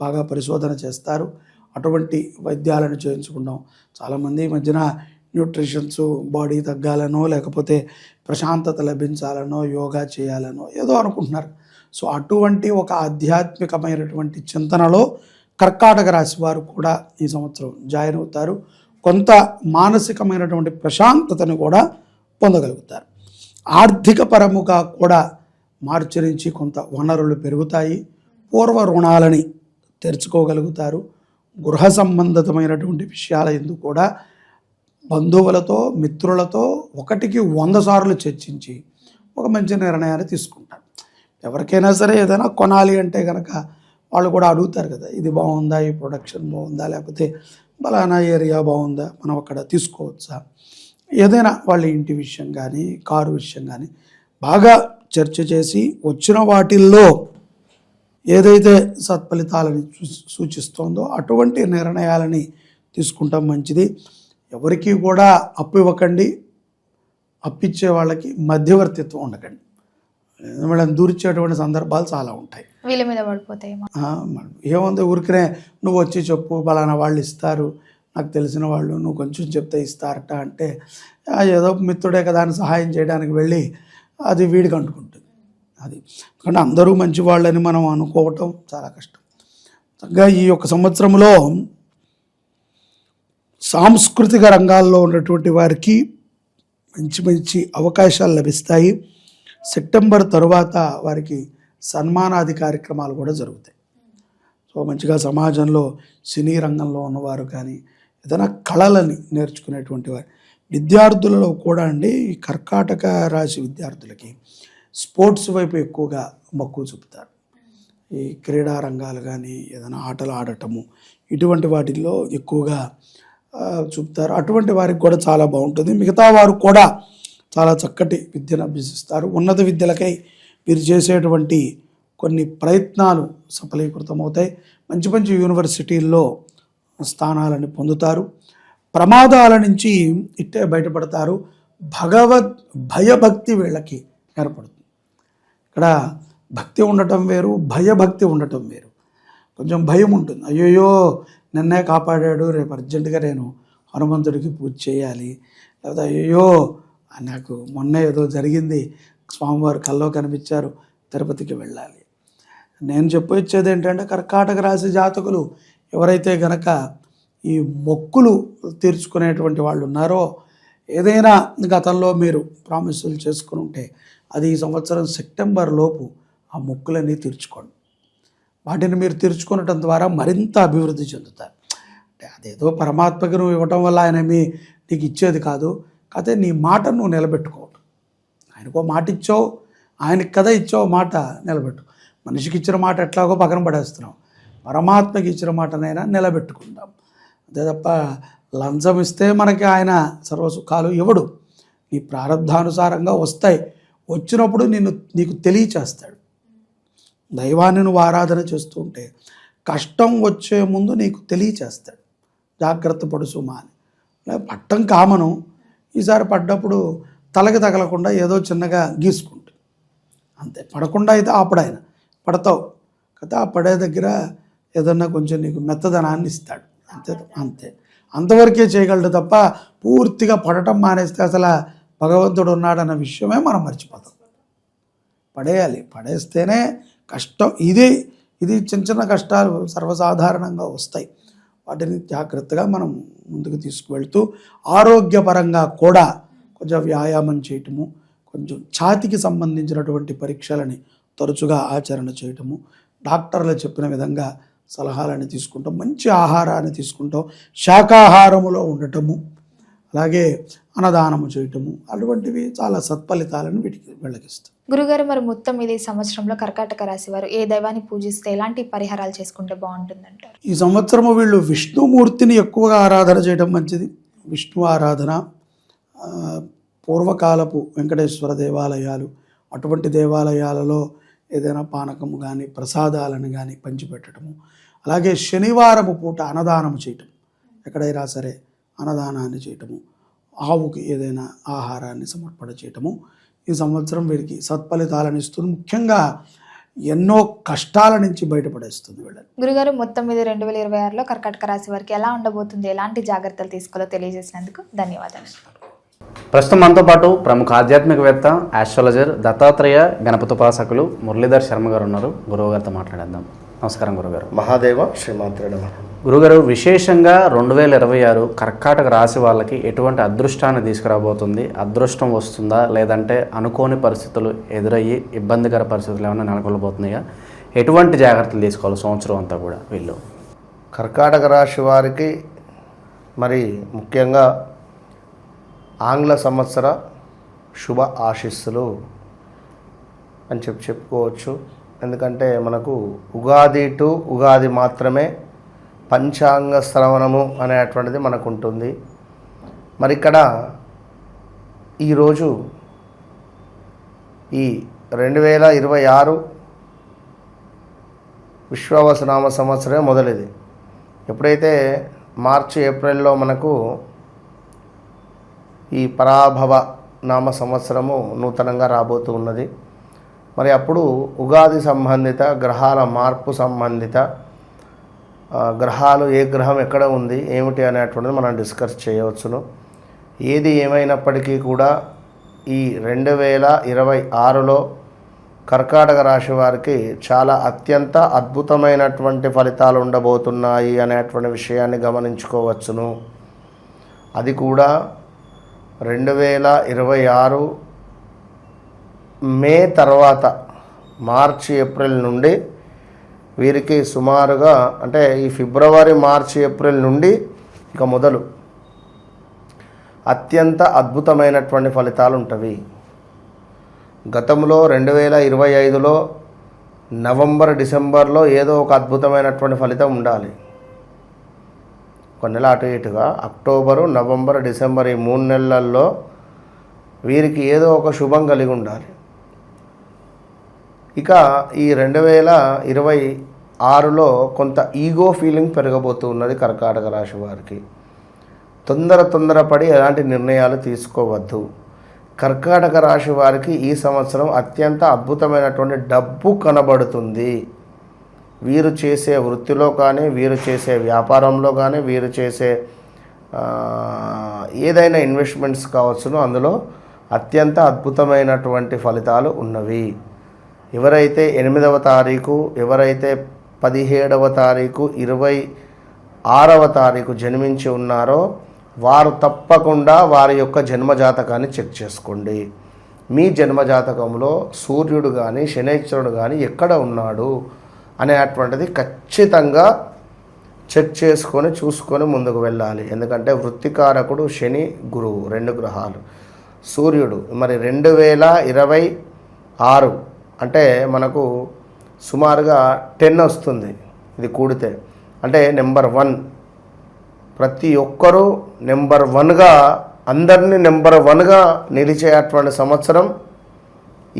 బాగా పరిశోధన చేస్తారు. అటువంటి వైద్యాలను చేయించుకుంటాం. చాలామంది ఈ మధ్యన న్యూట్రిషన్స్, బాడీ తగ్గాలనో లేకపోతే ప్రశాంతత లభించాలనో యోగా చేయాలనో ఏదో అనుకుంటున్నారు. సో అటువంటి ఒక ఆధ్యాత్మికమైనటువంటి చింతనలో కర్కాటక రాశి వారు కూడా ఈ సంవత్సరం జాయిన్ అవుతారు. కొంత మానసికమైనటువంటి ప్రశాంతతను కూడా పొందగలుగుతారు. ఆర్థిక పరముగా కూడా మార్చి నుంచి కొంత వనరులు పెరుగుతాయి. పూర్వ రుణాలని తెరుచుకోగలుగుతారు. గృహ సంబంధితమైనటువంటి విషయాల ఎందుకు కూడా బంధువులతో, మిత్రులతో 1కి 100 సార్లు చర్చించి ఒక మంచి నిర్ణయాన్ని తీసుకుంటారు. ఎవరికైనా సరే ఏదైనా కొనాలి అంటే కనుక వాళ్ళు కూడా అడుగుతారు కదా, ఇది బాగుందా, ఈ ప్రొడక్షన్ బాగుందా, లేకపోతే బలానా ఏరియా బాగుందా, మనం అక్కడ తీసుకోవచ్చా, ఏదైనా వాళ్ళ ఇంటి విషయం కానీ కారు విషయం కానీ బాగా చర్చ చేసి వచ్చిన వాటిల్లో ఏదైతే సత్ఫలితాలని సూచిస్తోందో అటువంటి నిర్ణయాలని తీసుకుంటాం మంచిది. ఎవరికి కూడా అప్పు ఇవ్వకండి, అప్పిచ్చే వాళ్ళకి మధ్యవర్తిత్వం ఉండకండి. మేడం దూర్చేటువంటి సందర్భాలు చాలా ఉంటాయి. వీళ్ళ మీద పడిపోతాయి. ఏముంది, ఊరికనే నువ్వు వచ్చి చెప్పు, బలానా వాళ్ళు ఇస్తారు, నాకు తెలిసిన వాళ్ళు, నువ్వు కొంచెం చెప్తే ఇస్తారట అంటే ఏదో మిత్రుడే కదా అని సహాయం చేయడానికి వెళ్ళి అది వీడికి అంటుకుంటుంది. అది కానీ అందరూ మంచి వాళ్ళని మనం అనుకోవటం చాలా కష్టం. చక్కగా ఈ యొక్క సంవత్సరంలో సాంస్కృతిక రంగాల్లో ఉన్నటువంటి వారికి మంచి మంచి అవకాశాలు లభిస్తాయి. సెప్టెంబర్ తరువాత వారికి సన్మానాది కార్యక్రమాలు కూడా జరుగుతాయి. సో మంచిగా సమాజంలో సినీ రంగంలో ఉన్నవారు కానీ ఏదైనా కళలని నేర్చుకునేటువంటి వారు, విద్యార్థులలో కూడా అండి, ఈ కర్కాటక రాశి విద్యార్థులకి స్పోర్ట్స్ వైపు ఎక్కువగా మక్కువ చూపుతారు. ఈ క్రీడా రంగాలు కానీ ఏదైనా ఆటలు ఆడటము ఇటువంటి వాటిల్లో ఎక్కువగా చూపుతారు. అటువంటి వారికి కూడా చాలా బాగుంటుంది. మిగతా వారు కూడా చాలా చక్కటి విద్యను అభ్యసిస్తారు. ఉన్నత విద్యలకై వీరు చేసేటువంటి కొన్ని ప్రయత్నాలు సఫలీకృతమవుతాయి. మంచి మంచి యూనివర్సిటీల్లో స్థానాలను పొందుతారు. ప్రమాదాల నుంచి ఇట్టే బయటపడతారు. భయభక్తి వీళ్ళకి ఏర్పడుతుంది. ఇక్కడ భక్తి ఉండటం వేరు, భయభక్తి ఉండటం వేరు. కొంచెం భయం ఉంటుంది, అయ్యోయ్యో నిన్నే కాపాడాడు, రేపు అర్జెంటుగా నేను హనుమంతుడికి పూజ చేయాలి, లేదా అయ్యో నాకు మొన్న ఏదో జరిగింది, స్వామివారు కల్లో కనిపించారు, తిరుపతికి వెళ్ళాలి. నేను చెప్పొచ్చేది ఏంటంటే కర్కాటక రాశి జాతకులు ఎవరైతే గనక ఈ మొక్కులు తీర్చుకునేటువంటి వాళ్ళు ఉన్నారో, ఏదైనా గతంలో మీరు ప్రామిసులు చేసుకుని ఉంటే అది ఈ సంవత్సరం సెప్టెంబర్ లోపు ఆ మొక్కులన్నీ తీర్చుకోండి. వాటిని మీరు తీర్చుకోవటం ద్వారా మరింత అభివృద్ధి చెందుతారు. అంటే అదేదో పరమాత్మకి నువ్వు ఇవ్వటం వల్ల ఆయన నీకు ఇచ్చేది కాదు, కాకపోతే నీ మాట నువ్వు నిలబెట్టుకోవటం. ఆయనకో మాట ఇచ్చావు, ఆయనకి కదా ఇచ్చావు మాట, నిలబెట్టు. మనిషికి ఇచ్చిన మాట ఎట్లాగో పక్కన పడేస్తున్నాం, పరమాత్మకి ఇచ్చిన మాటనైనా నిలబెట్టుకుంటాం. అంతే తప్ప లంచం ఇస్తే మనకి ఆయన సర్వసుఖాలు ఇవ్వడు. నీ ప్రారంధానుసారంగా వస్తాయి. వచ్చినప్పుడు నీకు తెలియచేస్తాడు. దైవాన్ని నువ్వు ఆరాధన చేస్తూ ఉంటే కష్టం వచ్చే ముందు నీకు తెలియచేస్తాడు, జాగ్రత్త పడు సుమా అని. పట్టం కామను, ఈసారి పడ్డప్పుడు తలకి తగలకుండా ఏదో చిన్నగా గీసుకుంటుంది అంతే. పడకుండా అయితే ఆపడాయన, పడతావు కదా, ఆ పడే దగ్గర ఏదన్నా కొంచెం నీకు మెత్తదనాన్ని ఇస్తాడు అంతే. అంతవరకే చేయగలడు తప్ప పూర్తిగా పడటం మానేస్తే అసలు భగవంతుడు ఉన్నాడన్న విషయమే మనం మర్చిపోతాం. పడేయాలి, పడేస్తేనే కష్టం. ఇది చిన్న చిన్న కష్టాలు సర్వసాధారణంగా వస్తాయి. వాటిని జాగ్రత్తగా మనం ముందుకు తీసుకువెళ్తూ ఆరోగ్యపరంగా కూడా కొంచెం వ్యాయామం చేయటము, కొంచెం ఛాతికి సంబంధించినటువంటి పరీక్షలని తరచుగా ఆచరణ చేయటము, డాక్టర్లు చెప్పిన విధంగా సలహాలని తీసుకుంటాం, మంచి ఆహారాన్ని తీసుకుంటాం, శాకాహారములో ఉండటము, అలాగే అన్నదానము చేయటము, అటువంటివి చాలా సత్ఫలితాలను వీటికి వెళ్ళగిస్తాం. గురుగారు, మరి మొత్తం ఇది సంవత్సరంలో కర్కాటక రాశి వారు ఏ దైవాన్ని పూజిస్తే ఎలాంటి పరిహారాలు చేసుకుంటే బాగుంటుందంటారు? ఈ సంవత్సరము వీళ్ళు విష్ణుమూర్తిని ఎక్కువగా ఆరాధన చేయడం మంచిది. విష్ణు ఆరాధన, పూర్వకాలపు వెంకటేశ్వర దేవాలయాలు, అటువంటి దేవాలయాలలో ఏదైనా పానకము కానీ ప్రసాదాలను కానీ పంచిపెట్టడము, అలాగే శనివారము పూట అన్నదానము చేయటం, ఎక్కడైనా సరే అన్నదానాన్ని చేయటము, ఆవుకి ఏదైనా ఆహారాన్ని సమర్పణ చేయటము ఈ సంవత్సరం వీరికి సత్ఫలితాలను ఇస్తుంది. ముఖ్యంగా ఎన్నో కష్టాల నుంచి బయటపడేస్తుంది వీళ్ళని. గురుగారు, మొత్తం ఇది 2026లో కర్కాటక రాశి వారికి ఎలా ఉండబోతుంది, ఎలాంటి జాగ్రత్తలు తీసుకోవాలో తెలియజేసినందుకు ధన్యవాదాలు. ప్రస్తుతం మనతో పాటు ప్రముఖ ఆధ్యాత్మికవేత్త, ఆస్ట్రాలజర్, దత్తాత్రేయ గణపతుపాసకులు మురళీధర్ శర్మ గారు ఉన్నారు. గురువు గారితో మాట్లాడేద్దాం. నమస్కారం గురుగారు. మహాదేవ శ్రీమాత్రే నమః. గురుగారు, విశేషంగా 2026 కర్కాటక రాశి వాళ్ళకి ఎటువంటి అదృష్టాన్ని తీసుకురాబోతుంది? అదృష్టం వస్తుందా, లేదంటే అనుకోని పరిస్థితులు ఎదురయ్యి ఇబ్బందికర పరిస్థితులు ఏమైనా నెలకొల్బోతున్నాయా? ఎటువంటి జాగ్రత్తలు తీసుకోవాలి సంవత్సరం అంతా కూడా వీళ్ళు? కర్కాటక రాశి వారికి మరి ముఖ్యంగా ఆంగ్ల సంవత్సర శుభ ఆశీస్సులు అని చెప్పుకోవచ్చు. ఎందుకంటే మనకు ఉగాది టు ఉగాది మాత్రమే పంచాంగ శ్రవణము అనేటువంటిది మనకు ఉంటుంది. మరి ఇక్కడ ఈరోజు ఈ 2026 విశ్వావసనామ సంవత్సరమే మొదలైంది. ఎప్పుడైతే మార్చి ఏప్రిల్లో మనకు ఈ పరాభవ నామ సంవత్సరము నూతనంగా రాబోతూ ఉన్నది. మరి అప్పుడు ఉగాది సంబంధిత గ్రహాల మార్పు సంబంధిత గ్రహాలు ఏ గ్రహం ఎక్కడ ఉంది ఏమిటి అనేటువంటిది మనం డిస్కస్ చేయవచ్చును. ఏది ఏమైనప్పటికీ కూడా ఈ 2026లో కర్కాటక రాశి వారికి చాలా అత్యంత అద్భుతమైనటువంటి ఫలితాలు ఉండబోతున్నాయి అనేటువంటి విషయాన్ని గమనించుకోవచ్చును. అది కూడా 2026 మే తర్వాత మార్చి ఏప్రిల్ నుండి వీరికి సుమారుగా అంటే ఈ ఫిబ్రవరి మార్చి ఏప్రిల్ నుండి ఇక మొదలు అత్యంత అద్భుతమైనటువంటి ఫలితాలు ఉంటవి. గతంలో 2025లో నవంబర్ డిసెంబర్లో ఏదో ఒక అద్భుతమైనటువంటి ఫలితం ఉండాలి. కొన్ని నెల అటు ఇటుగా అక్టోబరు నవంబర్ డిసెంబర్ ఈ 3 నెలల్లో వీరికి ఏదో ఒక శుభం కలిగి ఉండాలి. ఇక ఈ 2026లో కొంత ఈగో ఫీలింగ్ పెరగబోతూ ఉన్నది కర్కాటక రాశి వారికి. తొందరపడి ఎలాంటి నిర్ణయాలు తీసుకోవద్దు. కర్కాటక రాశి వారికి ఈ సంవత్సరం అత్యంత అద్భుతమైనటువంటి డబ్బు కనబడుతుంది. వీరు చేసే వృత్తిలో కానీ, వీరు చేసే వ్యాపారంలో కానీ, వీరు చేసే ఏదైనా ఇన్వెస్ట్మెంట్స్ కావచ్చును, అందులో అత్యంత అద్భుతమైనటువంటి ఫలితాలు ఉన్నవి. ఎవరైతే 8వ తారీఖు, ఎవరైతే 17వ తారీఖు, 26వ తారీఖు జన్మించి ఉన్నారో వారు తప్పకుండా వారి యొక్క జన్మజాతకాన్ని చెక్ చేసుకోండి. మీ జన్మజాతకంలో సూర్యుడు కానీ శనైశ్వరుడు కానీ ఎక్కడ ఉన్నాడు అనేటువంటిది ఖచ్చితంగా చెక్ చేసుకొని చూసుకొని ముందుకు వెళ్ళాలి. ఎందుకంటే వృత్తికారకుడు శని, గురువు 2 గ్రహాలు. సూర్యుడు మరి 2026 అంటే మనకు సుమారుగా 10 వస్తుంది ఇది కూడితే. అంటే నెంబర్ 1 ప్రతి ఒక్కరూ నెంబర్ 1గా అందరినీ నెంబర్ 1గా నిలిచేటువంటి సంవత్సరం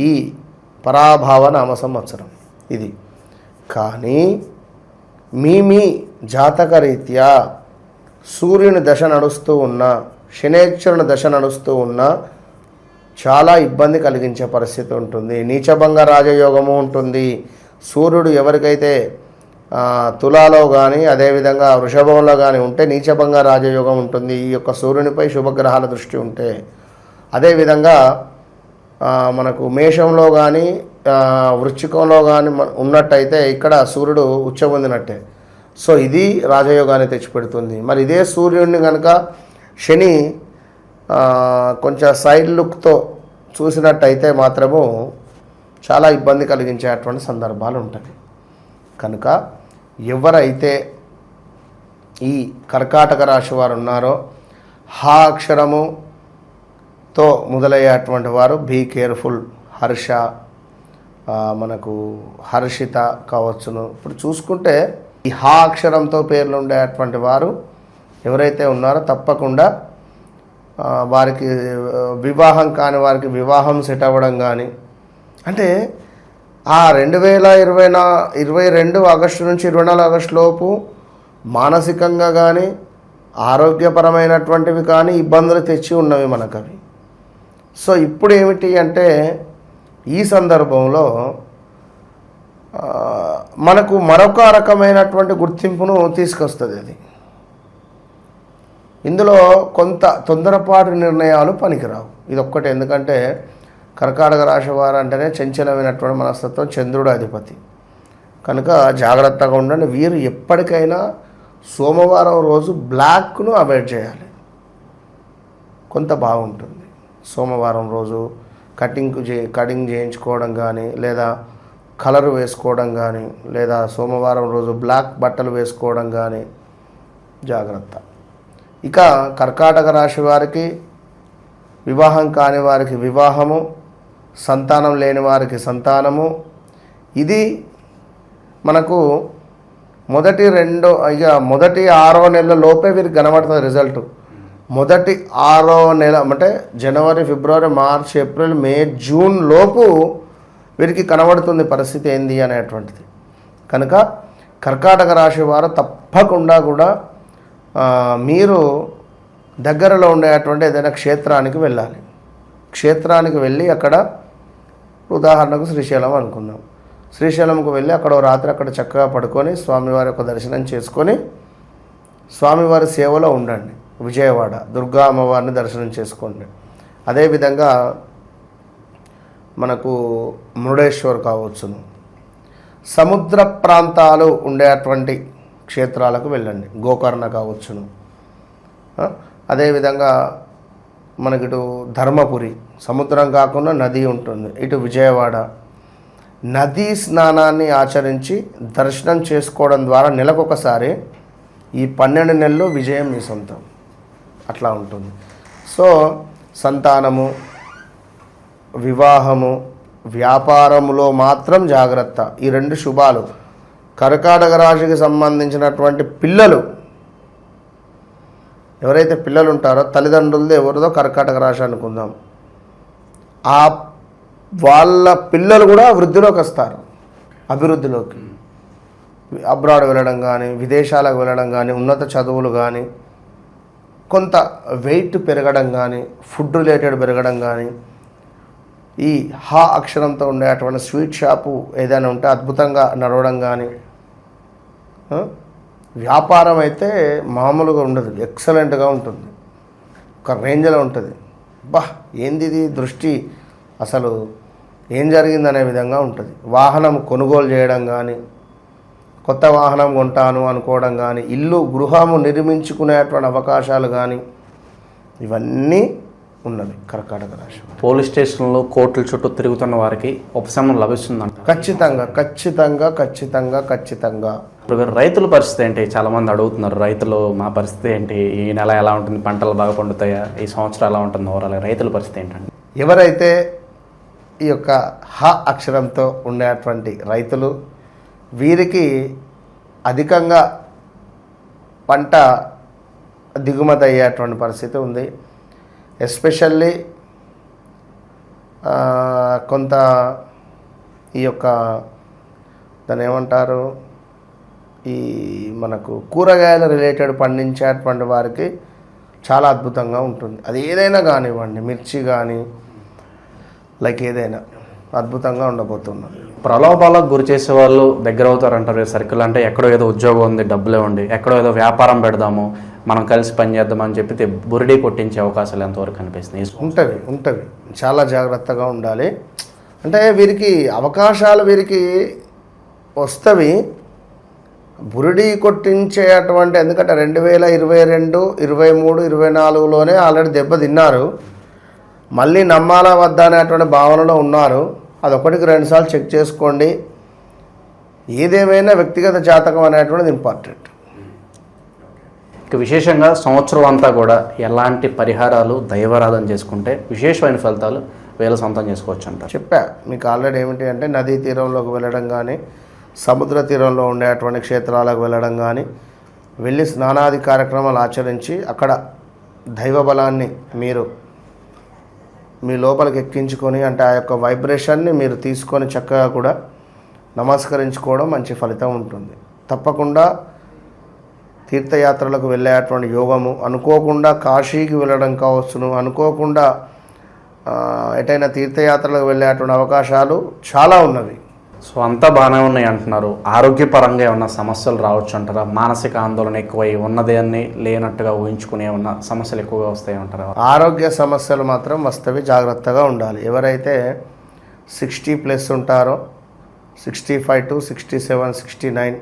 ఈ పరాభావ నామ సంవత్సరం ఇది. కానీ మీ జాతక రీత్యా సూర్యుని దశ నడుస్తూ ఉన్నా, శనేశ్వరుని దశ నడుస్తూ ఉన్నా చాలా ఇబ్బంది కలిగించే పరిస్థితి ఉంటుంది. నీచభంగ రాజయోగము ఉంటుంది. సూర్యుడు ఎవరికైతే తులాలో కానీ అదేవిధంగా వృషభంలో కానీ ఉంటే నీచభంగ రాజయోగం ఉంటుంది. ఈ యొక్క సూర్యునిపై శుభగ్రహాల దృష్టి ఉంటే. అదేవిధంగా మనకు మేషంలో కానీ వృశ్చికంలో కానీ ఉన్నట్టయితే ఇక్కడ సూర్యుడు ఉచ్చ పొందినట్టే. సో ఇది రాజయోగాన్ని తెచ్చిపెడుతుంది. మరి ఇదే సూర్యుడిని కనుక శని కొంచెం సైడ్ లుక్తో చూసినట్టయితే మాత్రము చాలా ఇబ్బంది కలిగించేటువంటి సందర్భాలు ఉంటాయి. కనుక ఎవరైతే ఈ కర్కాటక రాశి వారు ఉన్నారో హా అక్షరముతో మొదలయ్యేటువంటి వారు బీ కేర్ఫుల్. హర్ష, మనకు హర్షిత కావచ్చును. ఇప్పుడు చూసుకుంటే ఈ హా అక్షరంతో పేర్లు ఉండేటువంటి వారు ఎవరైతే ఉన్నారో తప్పకుండా వారికి వివాహం కాని వారికి వివాహం సెట్ అవ్వడం కానీ, అంటే ఆ 2022 ఆగస్టు నుంచి 24 ఆగస్టు లోపు మానసికంగా కానీ ఆరోగ్యపరమైనటువంటివి కానీ ఇబ్బందులు తెచ్చి ఉన్నవి మనకవి. సో ఇప్పుడు ఏమిటి అంటే ఈ సందర్భంలో మనకు మరొక రకమైనటువంటి గుర్తింపును తీసుకొస్తుంది అది. ఇందులో కొంత తొందరపాటు నిర్ణయాలు పనికిరావు. ఇది ఒక్కటే. ఎందుకంటే కర్కాటక రాశి వారు అంటేనే చంచలమైనటువంటి మనస్తత్వం, చంద్రుడు అధిపతి. కనుక జాగ్రత్తగా ఉండండి. వీరు ఎప్పటికైనా సోమవారం రోజు బ్లాక్ను అవాయిడ్ చేయాలి, కొంత బాగుంటుంది. సోమవారం రోజు కటింగ్ చేయించుకోవడం కానీ, లేదా కలర్ వేసుకోవడం కానీ, లేదా సోమవారం రోజు బ్లాక్ బట్టలు వేసుకోవడం కానీ జాగ్రత్త. ఇక కర్కాటక రాశి వారికి వివాహం కాని వారికి వివాహము, సంతానం లేని వారికి సంతానము. ఇది మనకు మొదటి 6వ నెలల లోపే వీరికి కనబడుతుంది రిజల్ట్. మొదటి 6వ నెల అంటే జనవరి, ఫిబ్రవరి, మార్చ్, ఏప్రిల్, మే, జూన్ లోపు వీరికి కనబడుతుంది పరిస్థితి ఏంది అనేటువంటిది. కనుక కర్కాటక రాశి వారు తప్పకుండా కూడా మీరు దగ్గరలో ఉండేటువంటి ఏదైనా క్షేత్రానికి వెళ్ళాలి. క్షేత్రానికి వెళ్ళి అక్కడ, ఉదాహరణకు శ్రీశైలం అనుకుందాం, శ్రీశైలంకు వెళ్ళి అక్కడ రాత్రి అక్కడ చక్కగా పడుకొని స్వామివారి యొక్క దర్శనం చేసుకొని స్వామివారి సేవలో ఉండండి. విజయవాడ దుర్గా అమ్మవారిని దర్శనం చేసుకోండి. అదేవిధంగా మనకు మురుడేశ్వర్ కావచ్చును, సముద్ర ప్రాంతాలు ఉండేటువంటి క్షేత్రాలకు వెళ్ళండి. గోకర్ణ కావచ్చును. అదేవిధంగా మనకి ఇటు ధర్మపురి, సముద్రం కాకుండా నది ఉంటుంది. ఇటు విజయవాడ, నదీ స్నానాన్ని ఆచరించి దర్శనం చేసుకోవడం ద్వారా నెలకొకసారి ఈ 12 నెలలు విజయం మీ సొంతం. అట్లా ఉంటుంది. సో సంతానము, వివాహము, వ్యాపారములో మాత్రం జాగ్రత్త. ఈ 2 శుభాలు. కర్కాటక రాశికి సంబంధించినటువంటి పిల్లలు ఎవరైతే పిల్లలు ఉంటారో తల్లిదండ్రులది ఎవరిదో కర్కాటక రాశి అనుకుందాం, ఆ వాళ్ళ పిల్లలు కూడా వృద్ధిలోకి వస్తారు, అభివృద్ధిలోకి. అబ్రాడ్ వెళ్ళడం కానీ, విదేశాలకు వెళ్ళడం కానీ, ఉన్నత చదువులు కానీ, కొంత వెయిట్ పెరగడం కానీ, ఫుడ్ రిలేటెడ్ పెరగడం కానీ, ఈ హా అక్షరంతో ఉండేటువంటి స్వీట్ షాపు ఏదైనా ఉంటే అద్భుతంగా నడవడం కానీ, వ్యాపారం అయితే మామూలుగా ఉండదు, ఎక్సలెంట్గా ఉంటుంది, ఒక రేంజ్లో ఉంటుంది. ఏంది ఇది దృష్టి, అసలు ఏం జరిగిందనే విధంగా ఉంటుంది. వాహనం కొనుగోలు చేయడం కానీ, కొత్త వాహనం కొంటాను అనుకోవడం కానీ, ఇల్లు గృహము నిర్మించుకునేటువంటి అవకాశాలు కానీ, ఇవన్నీ ఉన్నది కర్కాటక రాశి. పోలీస్ స్టేషన్లో కోర్టుల చుట్టూ తిరుగుతున్న వారికి ఉపశమనం లభిస్తుందంట. ఖచ్చితంగా ఖచ్చితంగా ఖచ్చితంగా ఖచ్చితంగా. ఇప్పుడు రైతుల పరిస్థితి ఏంటి? చాలామంది అడుగుతున్నారు, రైతులు మా పరిస్థితి ఏంటి, ఈ నెల ఎలా ఉంటుంది, పంటలు బాగా పండుతాయా, ఈ సంవత్సరం ఎలా ఉంటుంది, ఓవరాల్ రైతుల పరిస్థితి ఏంటండి? ఎవరైతే ఈ యొక్క హ అక్షరంతో ఉండేటువంటి రైతులు, వీరికి అధికంగా పంట దిగుమతి అయ్యేటువంటి పరిస్థితి ఉంది. ఎస్పెషల్లీ కొంత ఈ యొక్క దాన్ని ఏమంటారు, ఈ మనకు కూరగాయల రిలేటెడ్ పండించేటువంటి వారికి చాలా అద్భుతంగా ఉంటుంది. అది ఏదైనా కానివ్వండి, మిర్చి కానీ లైక్ ఏదైనా అద్భుతంగా ఉండబోతున్నది. ప్రలోభాలకు గురి చేసే వాళ్ళు దగ్గర అవుతారంటారు. సర్కిల్ అంటే ఎక్కడో ఏదో ఉద్యోగం ఉంది, డబ్బులే ఉండి, ఎక్కడో ఏదో వ్యాపారం పెడదాము, మనం కలిసి పని చేద్దామని చెప్పి బురిడి కొట్టించే అవకాశాలు ఎంతవరకు అనిపిస్తున్నాయి? ఉంటుంది. చాలా జాగ్రత్తగా ఉండాలి. అంటే వీరికి అవకాశాలు వీరికి వస్తవి, బురిడి కొట్టించేటువంటి, ఎందుకంటే 2022, 23, 24లోనే ఆల్రెడీ దెబ్బ తిన్నారు. మళ్ళీ నమ్మాలా వద్దా అనేటువంటి భావనలో ఉన్నారు. అదొకటికి 2 సార్లు చెక్ చేసుకోండి. ఏదేమైనా వ్యక్తిగత జాతకం అనేటువంటిది ఇంపార్టెంట్. ఇక విశేషంగా సంవత్సరం అంతా కూడా ఎలాంటి పరిహారాలు దైవారాధన చేసుకుంటే విశేషమైన ఫలితాలు వేల సొంతం చేసుకోవచ్చు అంటారు? చెప్పా మీకు ఆల్రెడీ. ఏమిటి అంటే నదీ తీరంలోకి వెళ్ళడం కానీ, సముద్ర తీరంలో ఉండేటువంటి క్షేత్రాలకు వెళ్ళడం కానీ, వెళ్ళి స్నానాది కార్యక్రమాలు ఆచరించి అక్కడ దైవ బలాన్ని మీరు మీ లోపలికి ఎక్కించుకొని, అంటే ఆ యొక్క వైబ్రేషన్ని మీరు తీసుకొని చక్కగా కూడా నమస్కరించుకోవడం మంచి ఫలితం ఉంటుంది. తప్పకుండా తీర్థయాత్రలకు వెళ్ళేటువంటి యోగము, అనుకోకుండా కాశీకి వెళ్ళడం కావచ్చును, అనుకోకుండా ఎటైనా తీర్థయాత్రలకు వెళ్ళేటువంటి అవకాశాలు చాలా ఉన్నవి. సో అంతా బాగానే ఉన్నాయి అంటున్నారు. ఆరోగ్యపరంగా ఏమన్నా సమస్యలు రావచ్చు అంటారా? మానసిక ఆందోళన ఎక్కువై ఉన్నదాన్ని లేనట్టుగా ఊహించుకునే ఉన్న సమస్యలు ఎక్కువగా వస్తాయి అంటారా? ఆరోగ్య సమస్యలు మాత్రం వస్తవి, జాగ్రత్తగా ఉండాలి. ఎవరైతే 60+ ఉంటారో, 65 to 67, 69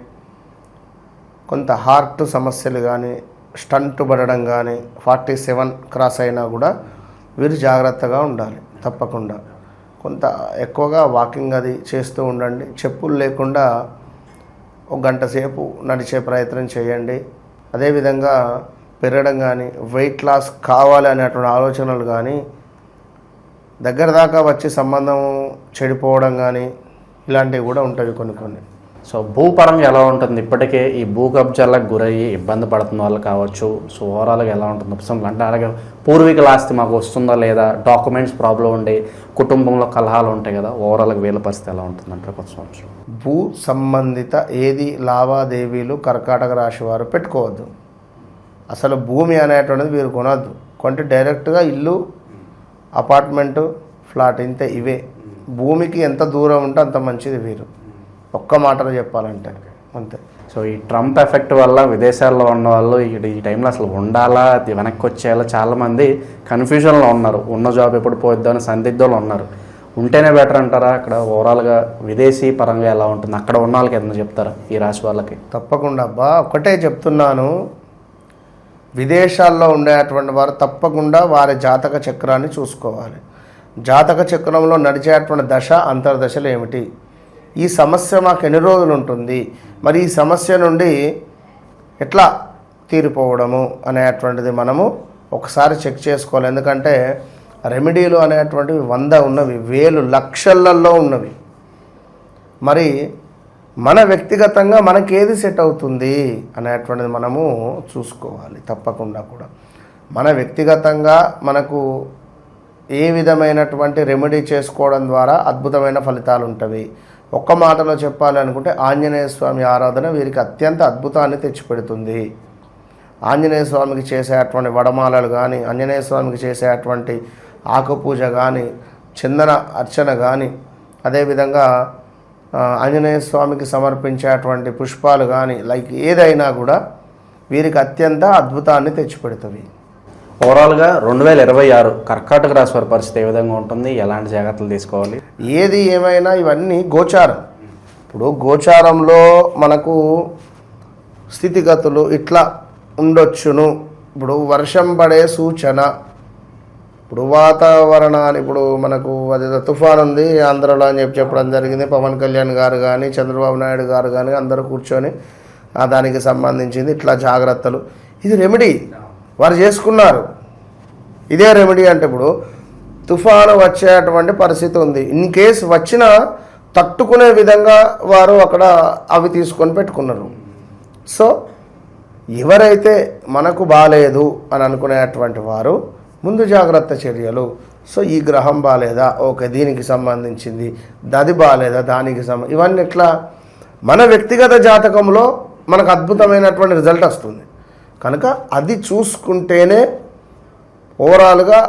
కొంత హార్ట్ సమస్యలు కానీ, స్టంట్ పడడం కానీ, 47 క్రాస్ అయినా కూడా వీరు జాగ్రత్తగా ఉండాలి. తప్పకుండా కొంత ఎక్కువగా వాకింగ్ అది చేస్తూ ఉండండి. చెప్పులు లేకుండా 1 గంట సేపు నడిచే ప్రయత్నం చేయండి. అదేవిధంగా పెరగడం కానీ, వెయిట్ లాస్ కావాలి అనేటువంటి ఆలోచనలు కానీ, దగ్గర దాకా వచ్చి సంబంధం చెడిపోవడం కానీ ఇలాంటివి కూడా ఉంటాయి కొన్ని. సో భూపరంగా ఎలా ఉంటుంది? ఇప్పటికే ఈ భూ కబ్జాలకు గురయ్యి ఇబ్బంది పడుతున్న వాళ్ళు కావచ్చు. సో ఓవరాల్గా ఎలా ఉంటుంది ఉపశమనం? అంటే అలాగే పూర్వీకుల ఆస్తి మాకు వస్తుందా లేదా, డాక్యుమెంట్స్ ప్రాబ్లం ఉండే, కుటుంబంలో కలహాలు ఉంటాయి కదా, ఓవరాల్గా వీళ్ళ పరిస్థితి ఎలా ఉంటుంది అంటే కొత్త సంవత్సరం? భూ సంబంధిత ఏది లావాదేవీలు కర్కాటక రాశి వారు పెట్టుకోవద్దు. అసలు భూమి అనేటువంటిది వీరు కొనద్దు. కొంటే డైరెక్ట్గా ఇల్లు, అపార్ట్మెంటు, ఫ్లాట్ ఇంతే. ఇవే భూమికి ఎంత దూరం ఉంటే అంత మంచిది వీరు. ఒక్క మాటలో చెప్పాలంటే అంతే. సో ఈ ట్రంప్ ఎఫెక్ట్ వల్ల విదేశాల్లో ఉన్న వాళ్ళు ఈ టైంలో అసలు ఉండాలా, అది వెనక్కి వచ్చేయాలా, చాలామంది కన్ఫ్యూజన్లో ఉన్నారు. ఉన్న జాబ్ ఎప్పుడు పోయిద్దాం అని సందిగ్ధంలో ఉన్నారు. ఉంటేనే బెటర్ అంటారా? అక్కడ ఓవరాల్గా విదేశీ పరంగా ఎలా ఉంటుంది? అక్కడ ఉన్న వాళ్ళకి ఏదైనా చెప్తారా ఈ రాశి వాళ్ళకి? తప్పకుండా అబ్బా, ఒకటే చెప్తున్నాను. విదేశాల్లో ఉండేటువంటి వారు తప్పకుండా వారి జాతక చక్రాన్ని చూసుకోవాలి. జాతక చక్రంలో నడిచేటువంటి దశ, అంతర్దశలు ఏమిటి, ఈ సమస్య మాకు ఎన్ని రోజులు ఉంటుంది, మరి ఈ సమస్య నుండి ఎట్లా తీరిపోవడము అనేటువంటిది మనము ఒకసారి చెక్ చేసుకోవాలి. ఎందుకంటే రెమెడీలు అనేటువంటివి 100 ఉన్నవి, 1000 లక్షలలో ఉన్నవి. మరి మన వ్యక్తిగతంగా మనకేది సెట్ అవుతుంది అనేటువంటిది మనము చూసుకోవాలి. తప్పకుండా కూడా మన వ్యక్తిగతంగా మనకు ఏ విధమైనటువంటి రెమెడీ చేసుకోవడం ద్వారా అద్భుతమైన ఫలితాలు ఉంటవి. ఒక్క మాటలో చెప్పాలి అనుకుంటే ఆంజనేయ స్వామి ఆరాధన వీరికి అత్యంత అద్భుతాన్ని తెచ్చిపెడుతుంది. ఆంజనేయ స్వామికి చేసేటువంటి వడమాలలు కానీ, ఆంజనేయ స్వామికి చేసేటువంటి ఆకుపూజ కానీ, చందన అర్చన కానీ, అదేవిధంగా ఆంజనేయ స్వామికి సమర్పించేటువంటి పుష్పాలు కానీ, లైక్ ఏదైనా కూడా వీరికి అత్యంత అద్భుతాన్ని తెచ్చిపెడుతుంది. ఓవరాల్గా 2026 కర్కాటక రాశి వారి పరిస్థితి ఏ విధంగా ఉంటుంది? ఎలాంటి జాగ్రత్తలు తీసుకోవాలి? ఏది ఏమైనా ఇవన్నీ గోచారం. ఇప్పుడు గోచారంలో మనకు స్థితిగతులు ఇట్లా ఉండొచ్చును. ఇప్పుడు వర్షం పడే సూచన, ఇప్పుడు వాతావరణాన్ని, ఇప్పుడు మనకు అది తుఫాన్ ఉంది ఆంధ్రలో అని చెప్పడం జరిగింది. పవన్ కళ్యాణ్ గారు కానీ, చంద్రబాబు నాయుడు గారు కానీ అందరూ కూర్చొని దానికి సంబంధించింది ఇట్లా జాగ్రత్తలు, ఇది రెమెడీ వారు చేసుకున్నారు. ఇదే రెమెడీ అంటే ఇప్పుడు తుఫాను వచ్చేటువంటి పరిస్థితి ఉంది. ఇన్ కేస్ వచ్చినా తట్టుకునే విధంగా వారు అక్కడ అవి తీసుకొని పెట్టుకున్నారు. సో ఎవరైతే మనకు బాలేదు అని అనుకునేటువంటి వారు ముందు జాగ్రత్త చర్యలు. సో ఈ గ్రహం బాలేదా, ఓకే దీనికి సంబంధించింది, అది బాలేదా దానికి ఇవన్నీ ఎట్లా మన వ్యక్తిగత జాతకంలో మనకు అద్భుతమైనటువంటి రిజల్ట్ వస్తుంది. కనుక అది చూసుకుంటేనే ఓవరాల్గా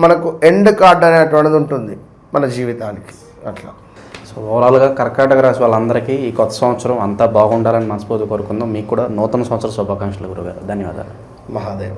మనకు ఎండ్ కార్డ్ అనేటువంటిది ఉంటుంది మన జీవితానికి. అట్లా సో ఓవరాల్గా కర్కాటక రాశి వాళ్ళందరికీ ఈ కొత్త సంవత్సరం అంతా బాగుండాలని మనస్ఫూర్తి కోరుకుందాం. మీకు కూడా నూతన సంవత్సర శుభాకాంక్షలు గురుగారు. ధన్యవాదాలు. మహాదేవ.